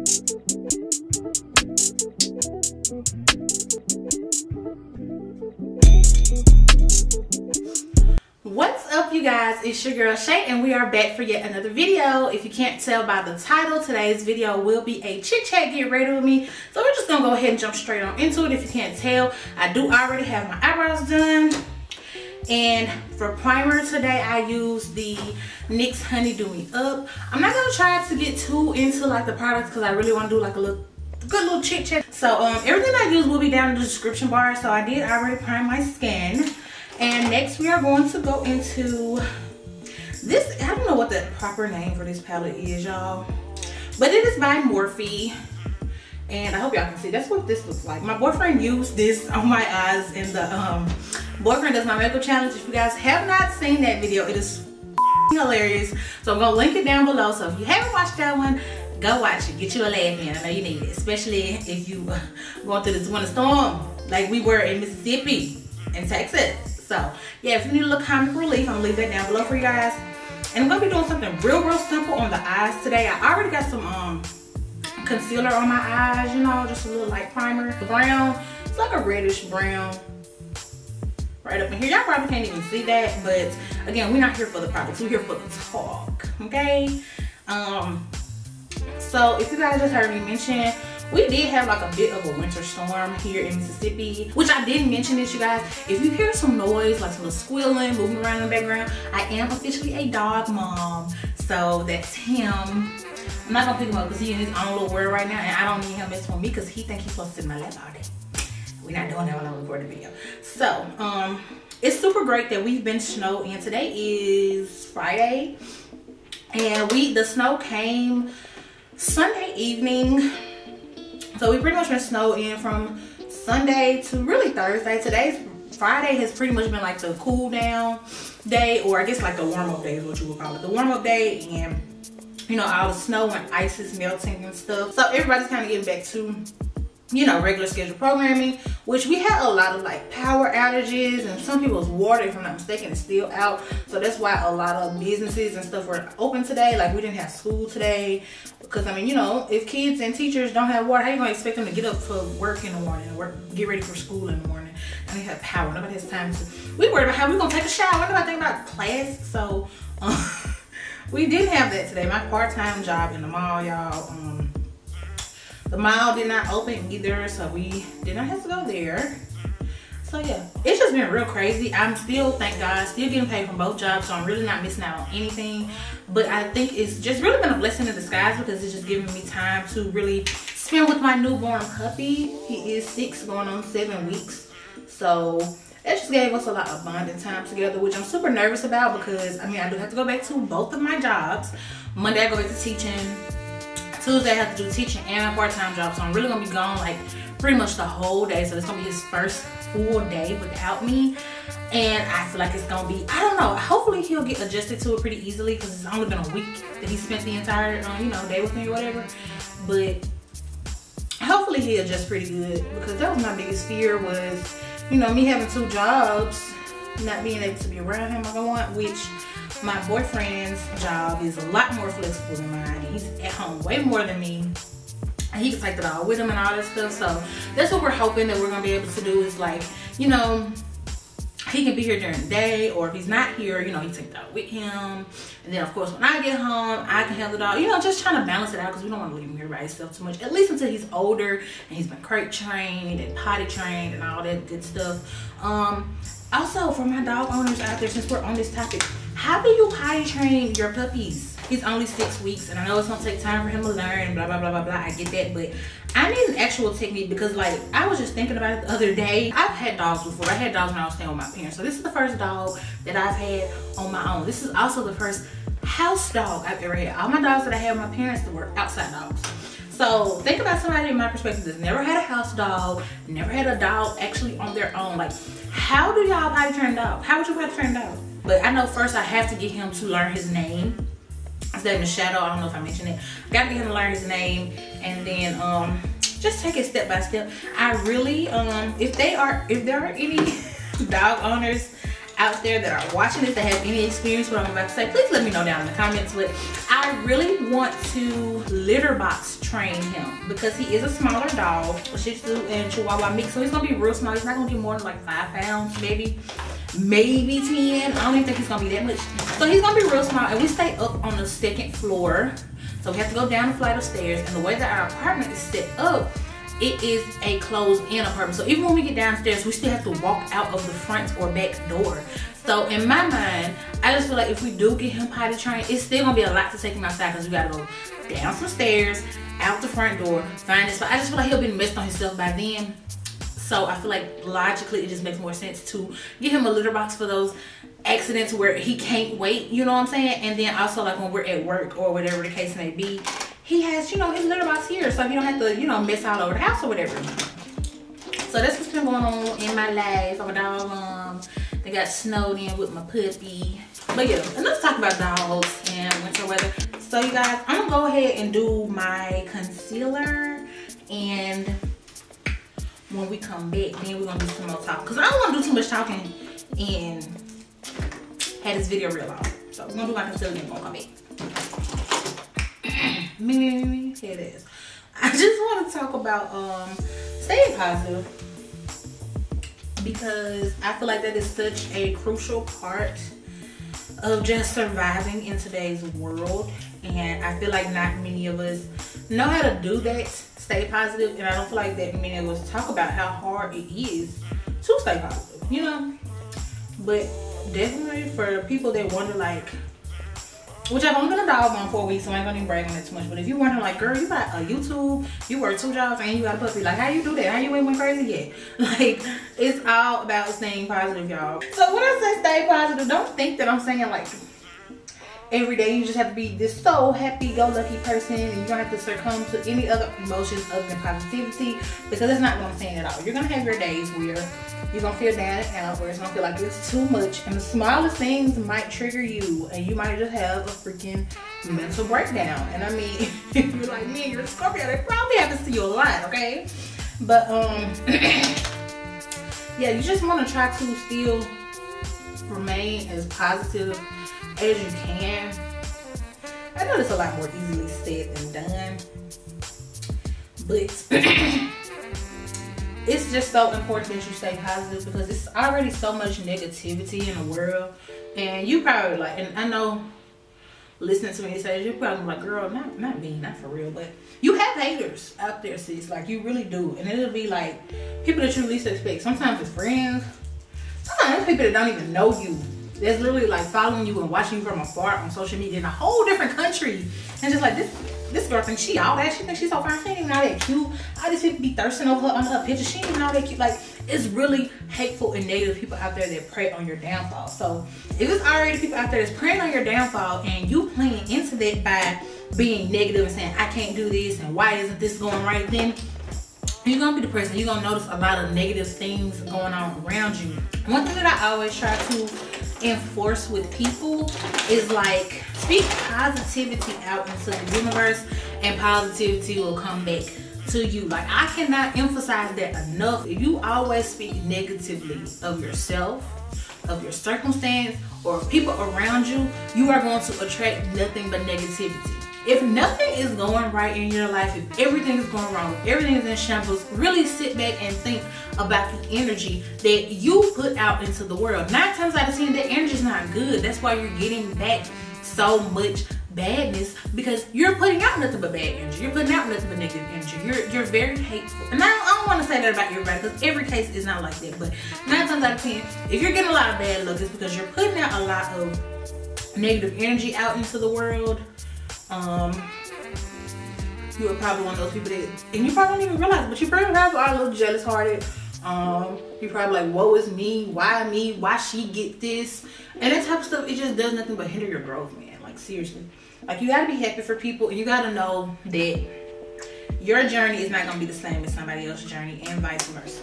What's up, you guys? It's your girl Chay, and we are back for yet another video. If you can't tell by the title, today's video will be a chit chat, get ready with me. So we're just gonna go ahead and jump straight on into it. If you can't tell, I do already have my eyebrows done, and for primer today I use the NYX Honey Do Me Up. I'm not gonna try to get too into like the products because I really want to do like a good little chit chat. So everything I use will be down in the description bar. So I did already prime my skin. And next we are going to go into this. I don't know what the proper name for this palette is, y'all, but it is by Morphe, and I hope y'all can see. That's what this looks like. My boyfriend used this on my eyes in the Boyfriend Does My Makeup challenge. If you guys have not seen that video, it is hilarious. So I'm gonna link it down below. So if you haven't watched that one, go watch it. Get you a laugh in. I know you need it, especially if you going through this winter storm like we were in Mississippi and Texas. So yeah, if you need a little comic relief, I'm gonna leave that down below for you guys. And I'm gonna be doing something real simple on the eyes today. I already got some concealer on my eyes, you know, just a little light primer. The brown, it's like a reddish brown right up in here. Y'all probably can't even see that, but again, we're not here for the products, we're here for the talk, okay? So if you guys just heard me mention, we did have like a bit of a winter storm here in Mississippi, which I didn't mention this, you guys. If you hear some noise, like some little squealing, moving around in the background, I am officially a dog mom. So that's him. I'm not gonna pick him up because he's in his own little world right now, and I don't need him messing with me because he thinks he's supposed to sit in my lap all day. We're not doing that when I record the video. So it's super great that we've been snowed in. Today is Friday, and the snow came Sunday evening. So we pretty much been snowed in from Sunday to really Thursday. Today's Friday has pretty much been like the cool down day, or I guess like the warm up day is what you would call it. The warm up day, and you know, all the snow and ice is melting and stuff. So everybody's kind of getting back to, you know, regular scheduled programming, which we had a lot of like power outages, and some people's water, if I'm not mistaken, is still out. So that's why a lot of businesses and stuff were open today. Like we didn't have school today because, I mean, you know, if kids and teachers don't have water, how you gonna expect them to get up for work in the morning, get ready for school in the morning, and they have power? Nobody has time to. We worried about how we gonna take a shower. Nobody think about class. So we didn't have that today. My part-time job in the mall, y'all. The mall did not open either, so we did not have to go there. So yeah, it's just been real crazy. I'm still, thank God, still getting paid from both jobs, so I'm really not missing out on anything. But I think it's just really been a blessing in disguise because it's just giving me time to really spend with my newborn puppy. He is 6 going on 7 weeks. So it just gave us a lot of bonding time together, which I'm super nervous about because, I mean, I do have to go back to both of my jobs. Monday I go back to teaching. Tuesday I have to do teaching and a part-time job, so I'm really gonna be gone like pretty much the whole day. So it's gonna be his first full day without me, and I feel like it's gonna be, I don't know, hopefully he'll get adjusted to it pretty easily because it's only been a week that he spent the entire you know, day with me or whatever. But hopefully he'll adjust pretty good, because that was my biggest fear, was, you know, me having 2 jobs, not being able to be around him like I want, which my boyfriend's job is a lot more flexible than mine. He's at home way more than me, and he can take it all with him and all that stuff. So that's what we're hoping that we're gonna be able to do, is like, you know, he can be here during the day, or if he's not here, you know, he take it out with him. And then of course when I get home, I can have it all, you know, just trying to balance it out, because we don't want to leave him here by himself too much, at least until he's older and he's been crate trained and potty trained and all that good stuff. Also, for my dog owners out there, since we're on this topic, how do you potty train your puppies? He's only 6 weeks, and I know it's gonna take time for him to learn, blah, blah, blah, blah, blah. I get that, but I need an actual technique, because like, I was just thinking about it the other day. I've had dogs before. I had dogs when I was staying with my parents. So this is the first dog that I've had on my own. This is also the first house dog I've ever had. All my dogs that I had with my parents were outside dogs. So think about somebody in my perspective that's never had a house dog, never had a dog actually on their own. Like, how do y'all potty train a dog? How would you potty train a dog? But I know first I have to get him to learn his name. His name is Shadow. I don't know if I mentioned it. I got to get him to learn his name, and then just take it step by step. I really, if there are any dog owners out there that are watching this that have any experience with what I'm about to say, please let me know down in the comments. But I really want to litter box train him because he is a smaller dog, a Shih Tzu and Chihuahua mix, so he's gonna be real small. He's not gonna get more than like 5 pounds, maybe 10. I don't even think he's gonna be that much. So he's gonna be real small, and we stay up on the 2nd floor, so we have to go down a flight of stairs. And the way that our apartment is set up, it is a closed-in apartment. So even when we get downstairs, we still have to walk out of the front or back door. So in my mind, I just feel like if we do get him potty trained, it's still gonna be a lot to take him outside because we gotta go down some stairs, out the front door, find this. But I just feel like he'll be messed on himself by then. So I feel like logically it just makes more sense to get him a litter box for those accidents where he can't wait, you know what I'm saying? And then also like when we're at work or whatever the case may be, he has, you know, his litter box here, so you don't have to, you know, mess all over the house or whatever. So that's what's been going on in my life. I'm a dog mom. They got snowed in with my puppy. But yeah, and let's talk about dogs and winter weather. So you guys, I'm gonna go ahead and do my concealer, and when we come back, then we're gonna do some more talk, because I don't want to do too much talking and have this video real long. So we're gonna do my concealer and we're gonna come back. Here it is. I just want to talk about staying positive, because I feel like that is such a crucial part of just surviving in today's world, and I feel like not many of us know how to do that, stay positive, and I don't feel like that many of us talk about how hard it is to stay positive, you know. But definitely for people that wonder, like, which I've only been a dog mom for a week, so I ain't gonna even brag on that too much. But if you wondering, like, girl, you got a YouTube, you work 2 jobs, and you got a puppy, like, how you do that? How you ain't went crazy yet? Like, it's all about staying positive, y'all. So when I say stay positive, don't think that I'm saying like every day you just have to be this so happy-go-lucky person and you don't have to succumb to any other emotions other than positivity, because that's not what I'm saying at all. You're gonna have your days where you're gonna feel down and out, where it's gonna feel like it's too much, and the smallest things might trigger you, and you might just have a freaking mental breakdown. And I mean, if you're like me and you're a Scorpio, that probably happens to you a lot, okay? But yeah, you just want to try to still remain as positive as you can. I know it's a lot more easily said than done, but it's just so important that you stay positive, because it's already so much negativity in the world. And you probably like, and I know listening to me say, you're probably like, girl, not me, not for real, but you have haters out there, sis. Like, you really do. And it'll be like people that you least expect. Sometimes it's friends, sometimes people that don't even know you, that's literally like following you and watching you from afar on social media in a whole different country, and just like, this girl thinks she all that, she thinks she's so fine, she ain't even all that cute. All these people be thirsting over her under her picture, she ain't even all that cute. Like, it's really hateful and negative people out there that prey on your downfall. So if it's already people out there that's preying on your downfall, and you playing into that by being negative and saying, I can't do this, and why isn't this going right, then you're gonna be depressed, and you're gonna notice a lot of negative things going on around you. One thing that I always try to enforce with people is like, speak positivity out into the universe, and positivity will come back to you. Like, I cannot emphasize that enough. If you always speak negatively of yourself, of your circumstance, or people around you, you are going to attract nothing but negativity. If nothing is going right in your life, if everything is going wrong, if everything is in shambles, really sit back and think about the energy that you put out into the world. 9 times out of 10, that energy is not good. That's why you're getting back so much badness, because you're putting out nothing but bad energy. You're putting out nothing but negative energy. You're very hateful. And I don't want to say that about everybody, because every case is not like that. But 9 times out of 10, if you're getting a lot of bad luck, it's because you're putting out a lot of negative energy out into the world. You are probably one of those people that, and you probably don't even realize, but you probably are a little jealous hearted. You're probably like, woe is me, why she get this, and that type of stuff. It just does nothing but hinder your growth, man. Like, seriously, like, you gotta be happy for people, and you gotta know that your journey is not gonna be the same as somebody else's journey, and vice versa.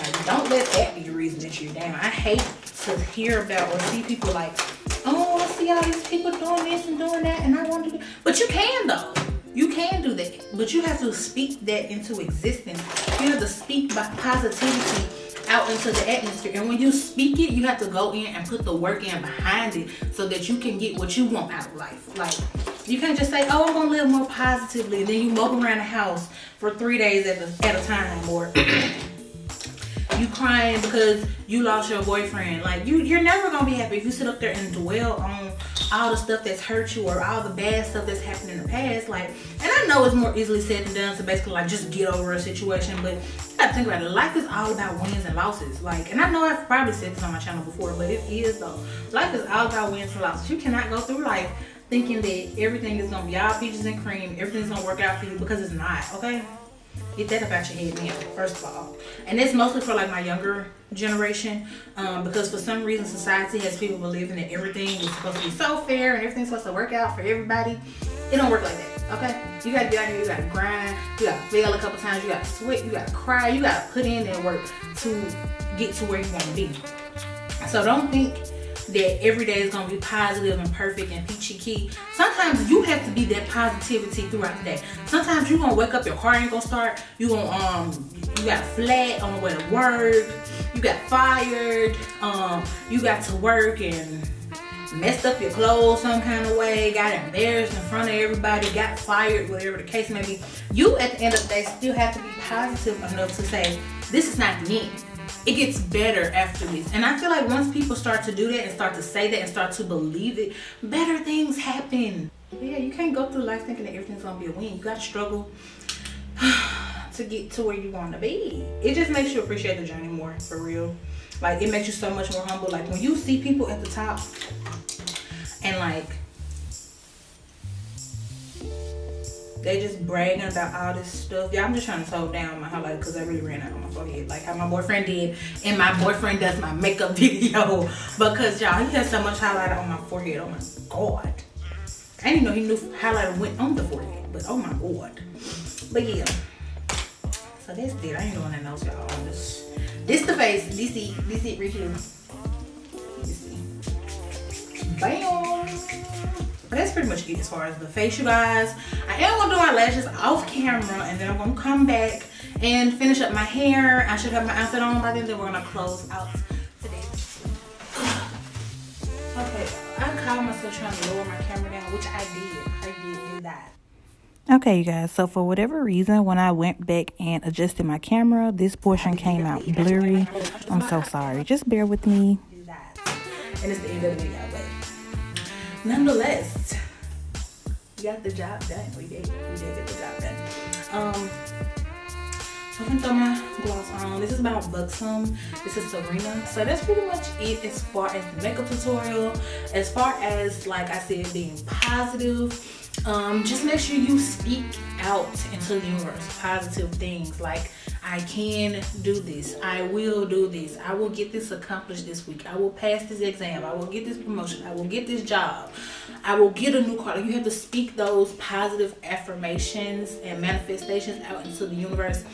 Like, don't let that be the reason that you're down. I hate to hear about or see people like, oh, I see all these people doing this and doing that, and I want to do, but you can though. You can do that, but you have to speak that into existence. You have to speak by positivity out into the atmosphere. And when you speak it, you have to go in and put the work in behind it so that you can get what you want out of life. Like, you can't just say, oh, I'm gonna live more positively, and then you mope around the house for 3 days at a time, or you crying because you lost your boyfriend. Like, you're never gonna be happy if you sit up there and dwell on all the stuff that's hurt you or all the bad stuff that's happened in the past. Like, and I know it's more easily said than done to basically like just get over a situation, but you gotta think about it. Life is all about wins and losses. Like, and I know I've probably said this on my channel before, but it is though. Life is all about wins and losses. You cannot go through life thinking that everything is gonna be all peaches and cream, everything's gonna work out for you, because it's not, okay? Get that about your head now, first of all. And it's mostly for like my younger generation, because for some reason society has people believing that everything is supposed to be so fair and everything's supposed to work out for everybody. It don't work like that, okay? You gotta get out here, you gotta grind, you gotta fail a couple times, you gotta sweat, you gotta cry, you gotta put in that work to get to where you wanna be. So don't think that every day is gonna be positive and perfect and peachy key. Sometimes you have to be that positivity throughout the day. Sometimes you're gonna wake up, your car ain't gonna start. You gonna you got flat on the way to work. You got fired. You got to work and messed up your clothes some kind of way. Got embarrassed in front of everybody. Got fired, whatever the case may be. You at the end of the day still have to be positive enough to say, this is not the end. It gets better after this. And I feel like once people start to do that and start to say that and start to believe it, better things happen. Yeah, you can't go through life thinking that everything's gonna be a win. You gotta struggle to get to where you want to be. It just makes you appreciate the journey more, for real. Like, it makes you so much more humble. Like, when you see people at the top and like they just bragging about all this stuff. Yeah, I'm just trying to tone down my highlight because I really ran out on my forehead, like how my boyfriend did, and my boyfriend does my makeup video, because y'all, he has so much highlighter on my forehead. Oh my god, I didn't know he knew highlighter went on the forehead, but oh my god. But yeah, so that's it. I ain't doing nothing else, y'all. This the face. This it right here. This it. Bam. But that's pretty much it as far as the face, you guys. I am gonna do my lashes off camera, and then I'm gonna come back and finish up my hair. I should have my outfit on by then we're gonna close out today. Okay, I caught myself trying to lower my camera down, which I did do that. Okay, you guys, so for whatever reason, when I went back and adjusted my camera, this portion came out blurry. I'm so sorry. Just bear with me. And it's the end of the video, but nonetheless, we got the job done. We did get the job done. So I'm gonna throw my gloss on. This is about Buxom. This is Serena. So that's pretty much it as far as the makeup tutorial. As far as, like I said, being positive, just make sure you speak out into the universe positive things like, I can do this, I will do this, I will get this accomplished this week, I will pass this exam, I will get this promotion, I will get this job, I will get a new car. Like, you have to speak those positive affirmations and manifestations out into the universe,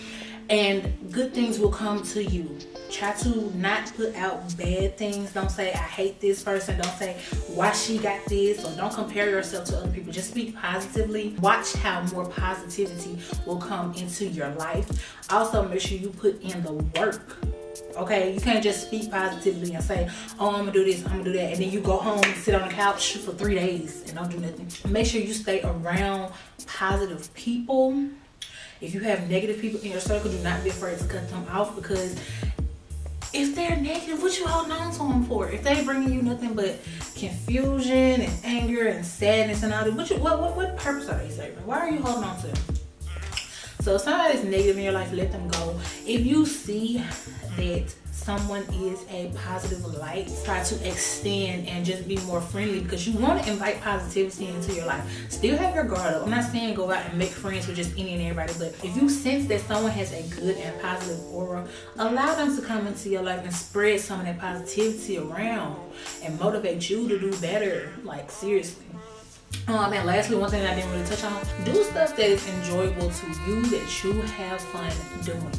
and good things will come to you. Try to not put out bad things. Don't say, I hate this person. Don't say, why she got this, or don't compare yourself to other people. Just speak positively. Watch how more positivity will come into your life. Also, make sure you put in the work. Okay, you can't just speak positively and say, oh, I'm gonna do this, I'm gonna do that, and then you go home and sit on the couch for 3 days and don't do nothing. Make sure you stay around positive people. If you have negative people in your circle, do not be afraid to cut them off, because if they're negative, what you holding on to them for? If they bringing you nothing but confusion and anger and sadness and all that, what purpose are they serving? Why are you holding on to them? So if somebody's negative in your life, let them go. If you see that someone is a positive light, try to extend and just be more friendly, because you want to invite positivity into your life. Still have your guard up. I'm not saying go out and make friends with just any and everybody, but if you sense that someone has a good and positive aura, allow them to come into your life and spread some of that positivity around and motivate you to do better. Like, seriously. And lastly, one thing that I didn't really touch on, do stuff that is enjoyable to you, that you have fun doing.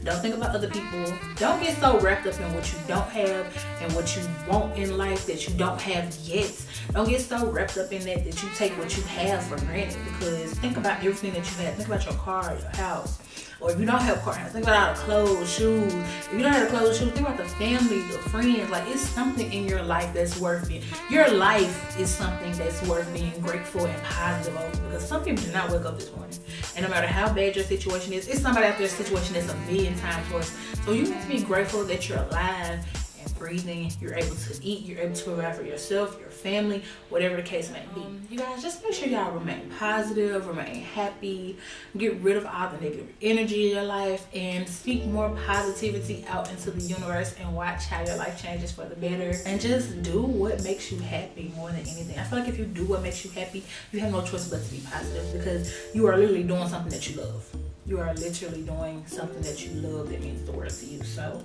Don't think about other people. Don't get so wrapped up in what you don't have and what you want in life that you don't have yet. Don't get so wrapped up in that you take what you have for granted, because think about everything that you have. Think about your car, your house, Or if you don't have partners, think about all the clothes, shoes. If you don't have the clothes, shoes, think about the family, the friends. Like, it's something in your life that's worth it. Your life is something that's worth being grateful and positive over, because some people did not wake up this morning. And no matter how bad your situation is, it's somebody out there's situation that's a million times worse. So you need to be grateful that you're alive and breathing, you're able to eat, you're able to provide for yourself, your family, whatever the case may be. You guys, just make sure y'all remain positive, remain happy, get rid of all the negative energy in your life, and speak more positivity out into the universe, and watch how your life changes for the better. And just do what makes you happy more than anything. I feel like if you do what makes you happy, you have no choice but to be positive, because you are literally doing something that you love. You are literally doing something that you love that means the world to you. So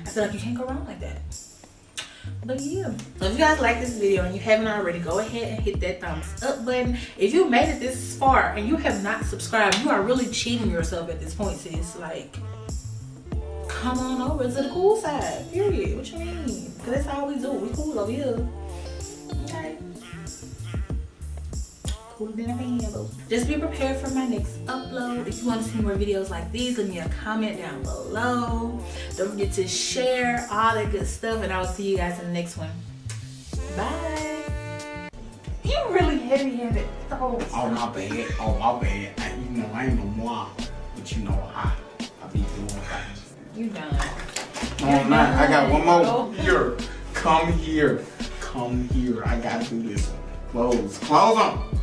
I feel like you can't go wrong like that. But yeah, so if you guys like this video and you haven't already, go ahead and hit that thumbs up button. If you made it this far and you have not subscribed, you are really cheating yourself at this point, sis. Like, come on over to the cool side, period. What you mean? Because that's all we do. We cool over here. Okay. Cooler than a handle. Just be prepared for my next upload. If you want to see more videos like these, leave me a comment down below. Don't forget to share all that good stuff, and I will see you guys in the next one. Bye. You really heavy-handed. Oh my bad. Oh my bad. You know I ain't no mom, but you know I be doing things. You done. No, I'm not. I got one more. Here. Come here. Come here. I gotta do this one. Close. Close them.